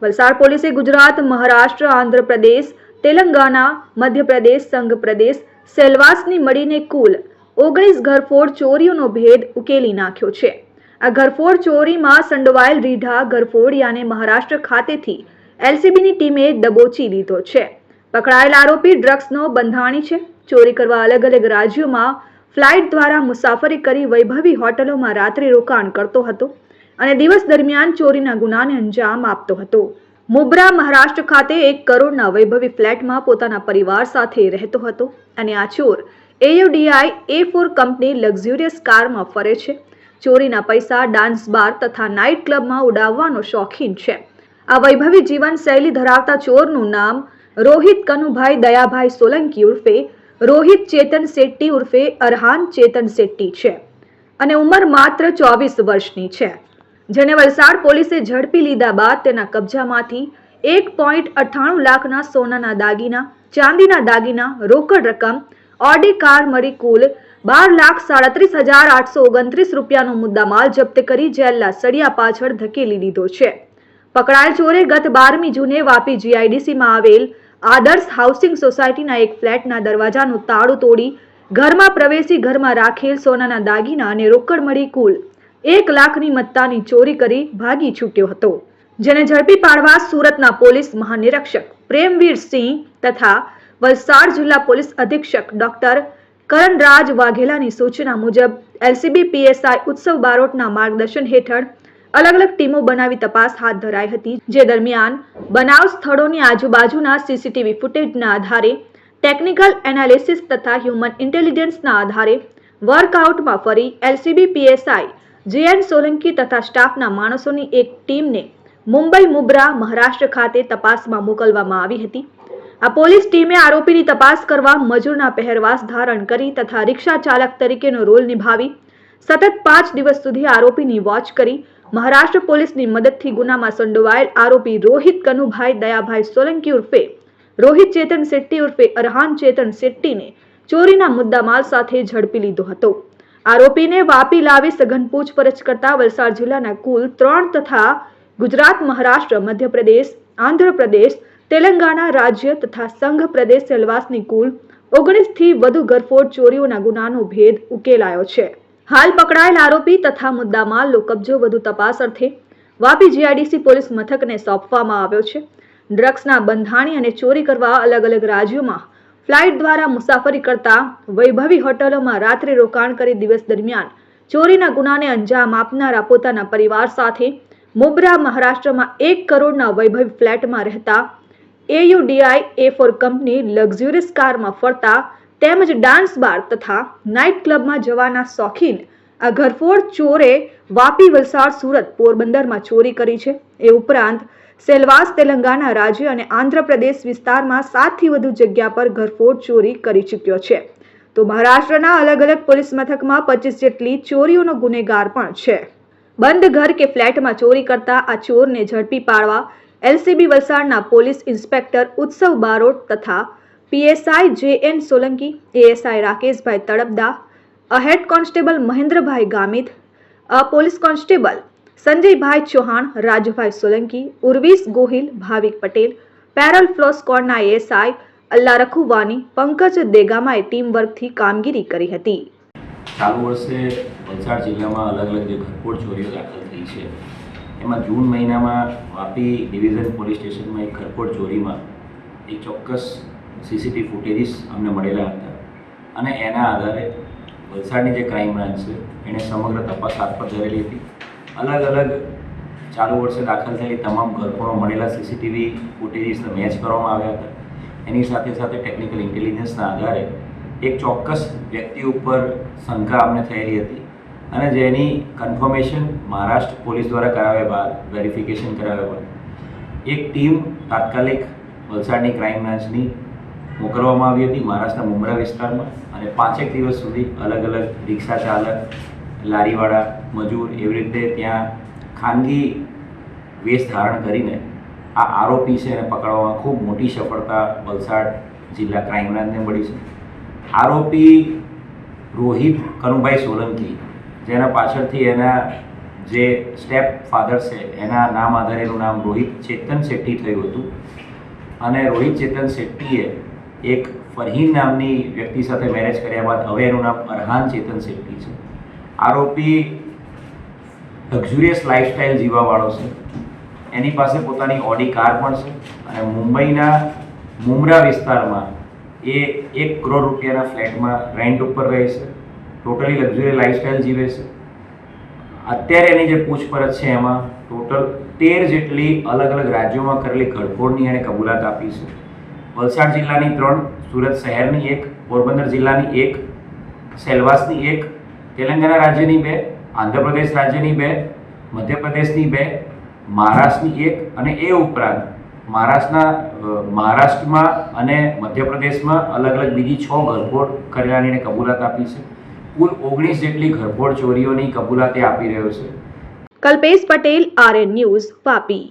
વલસાડ પોલીસે ગુજરાત, મહારાષ્ટ્ર, આંધ્રપ્રદેશ, તેલંગાણા, મધ્યપ્રદેશ, સંઘ પ્રદેશ, સેલવાસની મળીને કુલ 19 ઘરફોડ ચોરીઓનો ભેદ ઉકેલી નાખ્યો છે. આ ઘરફોડ ચોરીમાં સંડોવાયેલ રીઢા ઘરફોડિયાને મહારાષ્ટ્ર ખાતેથી એલસીબીની ટીમે દબોચી લીધો છે. પકડાયેલ આરોપી ડ્રગ્સનો બંધાણી છે. ચોરી કરવા અલગ અલગ રાજ્યોમાં ફ્લાઇટ દ્વારા મુસાફરી કરી વૈભવી હોટલોમાં રાત્રિ રોકાણ કરતો હતો અને દિવસ દરમિયાન ચોરીના ગુનાને અંજામ આપતો હતો. મુબ્રા, મહારાષ્ટ્ર ખાતે 1 કરોડના વૈભવી ફ્લેટમાં પોતાના પરિવાર સાથે રહેતો હતો અને આ ચોર AUDI A4 કંપની લક્ઝુરિયસ કારમાં ફરે છે. ચોરીના પૈસા ડાન્સ બાર તથા નાઇટ ક્લબમાં ઉડાવવાનો શોખીન છે. આ વૈભવી જીવન શૈલી ધરાવતા ચોરનું નામ રોહિત કનુભાઈ દયાભાઈ સોલંકી ઉર્ફે રોહિત ચેતન શેટ્ટી ઉર્ફે અરહાન ચેતન શેટ્ટી છે અને ઉંમર માત્ર 24 વર્ષની છે, જેને વલસાડ પોલીસે ઝડપી લીધા બાદ તેના કબજામાંથી 1.98 લાખના સોનાના દાગીના, ચાંદીના દાગીના, રોકડ રકમ, ઓડી કાર મળી કુલ 12,37,829 રૂપિયાનો મુદ્દામાલ જપ્ત કરી જેલના સળિયા પાછળ ધકેલી લીધો છે. પકડાયેલ ચોરે ગત 12મી જૂને વાપી GIDCમાં આવેલ આદર્શ હાઉસિંગ સોસાયટીના એક ફ્લેટના દરવાજાનું તાળું તોડી ઘરમાં પ્રવેશી ઘરમાં રાખેલ સોનાના દાગીના અને રોકડ મળી કુલ 1 લાખની મત્તાની ચોરી કરી ભાગી છૂટ્યો હતો, જેને ઝડપી પાડવા સુરતના પોલીસ મહાનિરીક્ષક પ્રેમવીર સિંહ તથા વલસાડ જિલ્લા પોલીસ અધિક્ષક ડોક્ટર કરણરાજ વાઘેલાની સૂચના મુજબ LCB PSI ઉત્સવ બારોટના માર્ગદર્શન હેઠળ અલગ અલગ ટીમો બનાવી તપાસ હાથ ધરાઈ હતી, જે દરમિયાન બનાવ સ્થળોની આજુબાજુના CCTV ફૂટેજના આધારે ટેકનિકલ એનાલિસિસ તથા હ્યુમન ઇન્ટેલિજન્સના આધારે વર્કઆઉટમાં ફરી LCB PSI JN સોલંકી તથા સ્ટાફના માણસોની એક ટીમને મુંબઈ, મુબ્રા, મહારાષ્ટ્ર ખાતે તપાસમાં મોકલવામાં આવી હતી. આ પોલીસ ટીમે આરોપીની તપાસ કરવા મજૂરના પહેરવાસ ધારણ કરી તથા રિક્ષા ચાલક તરીકેનો રોલ નિભાવી સતત 5 દિવસ સુધી આરોપીની વોચ કરી મહારાષ્ટ્ર પોલીસની મદદથી ગુનામાં સંડોવાયેલ આરોપી રોહિત કનુભાઈ દયાભાઈ સોલંકી ઉર્ફે રોહિત ચેતન શેટ્ટી ઉર્ફે અરહાન ચેતન શેટ્ટીને ચોરીના મુદ્દામાલ સાથે ઝડપી લીધો હતો. આરોપીને વાપી લાવી સઘન પૂછપરછ કરતા વલસાડ જિલ્લાના કુલ 3 તથા ગુજરાત, મહારાષ્ટ્ર, મધ્યપ્રદેશ, આંધ્રપ્રદેશ, તેલંગાણા રાજ્ય તથા સંઘ પ્રદેશ સેલવાસની કુલ 19 થી વધુ ઘરફોડ ચોરીઓના ગુનાનો ભેદ ઉકેલાયો છે. હાલ પકડાયેલ આરોપી તથા મુદ્દામાલનો કબજો વધુ તપાસ અર્થે વાપી GIDC પોલીસ મથકને સોંપવામાં આવ્યો છે. ડ્રગ્સના બંધાણી અને ચોરી કરવા અલગ અલગ રાજ્યોમાં ફ્લાઇટ દ્વારા મુસાફરી કરતા વૈભવી હોટલોમાં રાત્રિ રોકાણ કરી દિવસ દરમિયાન ચોરીના ગુનાને અંજામ આપનારા પોતાના પરિવાર સાથે મુબ્રા, મહારાષ્ટ્રમાં 1 કરોડના વૈભવી ફ્લેટમાં રહેતા AUDI A4 કંપની લક્ઝુરિયસ કારમાં ફરતા તેમજ ડાન્સ બાર તથા નાઇટ ક્લબમાં જવાના શોખીન આ ઘરફોડ ચોરે વાપી, વલસાડ, સુરત, પોરબંદરમાં ચોરી કરી છે. એ ઉપરાંત સેલવાસ, તેલંગાણા રાજ્ય અને આંધ્રપ્રદેશ વિસ્તારમાં 7 થી વધુ જગ્યા પર ઘરફોડ ચોરી કરી ચૂક્યો છે. તો મહારાષ્ટ્રના અલગ અલગ પોલીસ મથકમાં 25 જેટલી ચોરીઓનો ગુનેગાર પણ છે. બંધ ઘર કે ફ્લેટમાં ચોરી કરતા આ ચોરને ઝડપી પાડવા LCB વલસાડના પોલીસ ઇન્સ્પેક્ટર ઉત્સવ બારોટ તથા PSI JN Solanki, ASI Rakeshbhai Talpada, head constable Mahendrabhai Gamit, police constable Sanjaybhai Chauhan, Rajbhai Solanki, Urvish Gohil, Bhavik Patel, parole furlough સ્કોડના ASI અલ્લા રખુવાની, પંકજ દેગામાએ ટીમ વર્કથી કામગીરી કરી હતી. ચાલુ વર્ષે વલસાડ જિલ્લામાં અલગ અલગ જે ઘરફોડ ચોરીઓ દાખલ થઈ છે, એમાં જૂન મહિનામાં વાપી ડિવિઝન પોલીસ સ્ટેશનમાં એક ઘરફોડ ચોરીમાં એક ચોક્કસ CCTV ફૂટેજીસ અમને મળેલા હતા અને એના આધારે વલસાડની જે ક્રાઇમ બ્રાન્ચ છે એણે સમગ્ર તપાસ હાથ પર ધરેલી હતી. અલગ અલગ ચાલુ વર્ષે દાખલ થયેલી તમામ ઘરફોડો મળેલા CCTV ફૂટેજીસને મેચ કરવામાં આવ્યા હતા. એની સાથે સાથે ટેકનિકલ ઇન્ટેલિજન્સના આધારે એક ચોક્કસ વ્યક્તિ ઉપર શંકા અમને થયેલી હતી અને જેની કન્ફર્મેશન મહારાષ્ટ્ર પોલીસ દ્વારા કરાવ્યા બાદ, વેરિફિકેશન કરાવ્યા બાદ એક ટીમ તાત્કાલિક વલસાડની ક્રાઇમ બ્રાન્ચની મોકલવામાં આવી હતી મહારાષ્ટ્રના મુંબ્રા વિસ્તારમાં અને 5 દિવસ સુધી અલગ અલગ રિક્ષા ચાલક, લારીવાળા, મજૂર એવી રીતે ત્યાં ખાનગી વેશ ધારણ કરીને આ આરોપી છે એને પકડવામાં ખૂબ મોટી સફળતા વલસાડ જિલ્લા ક્રાઇમ બ્રાન્ચને મળી છે. આરોપી રોહિત કનુભાઈ સોલંકી, જેના પાછળથી એના જે સ્ટેપ ફાધર છે એના નામ આધારે એનું નામ રોહિત ચેતન શેટ્ટી થયું હતું અને રોહિત ચેતન શેટ્ટીએ એક ફરહીન નામની વ્યક્તિ સાથે મેરેજ કર્યા બાદ હવે એનું નામ અરહાન ચેતન શેટ્ટી છે. આરોપી લક્ઝુરિયસ લાઈફસ્ટાઈલ જીવવાવાળો છે. એની પાસે પોતાની ઓડી કાર પણ છે અને મુંબઈના મુમરા વિસ્તારમાં એ 1 કરોડ રૂપિયાના ફ્લેટમાં રેન્ટ ઉપર રહે છે. ટોટલી લક્ઝુરિયસ લાઈફસ્ટાઈલ જીવે છે. અત્યારે એની જે પૂછપરછ છે એમાં ટોટલ 13 જેટલી અલગ અલગ રાજ્યોમાં કરેલી ઘરફોડની એણે કબૂલાત આપી છે. વલસાડ જિલ્લાની 3, સુરત શહેરની 1, પોરબંદર જિલ્લાની 1, સેલવાસની 1, તેલંગાણા રાજ્યની 2, આંધ્રપ્રદેશ રાજ્યની 2, મધ્યપ્રદેશની 2, મહારાષ્ટ્રની 1 અને એ ઉપરાંત મહારાષ્ટ્રમાં અને મધ્યપ્રદેશમાં અલગ અલગ બીજી 6 ઘરફોડ કરેલાની એણે કબૂલાત આપી છે. કુલ 19 જેટલી ઘરફોડ ચોરીઓની કબૂલાત એ આપી રહ્યો છે. Kalpesh Patel, RN news, Vapi.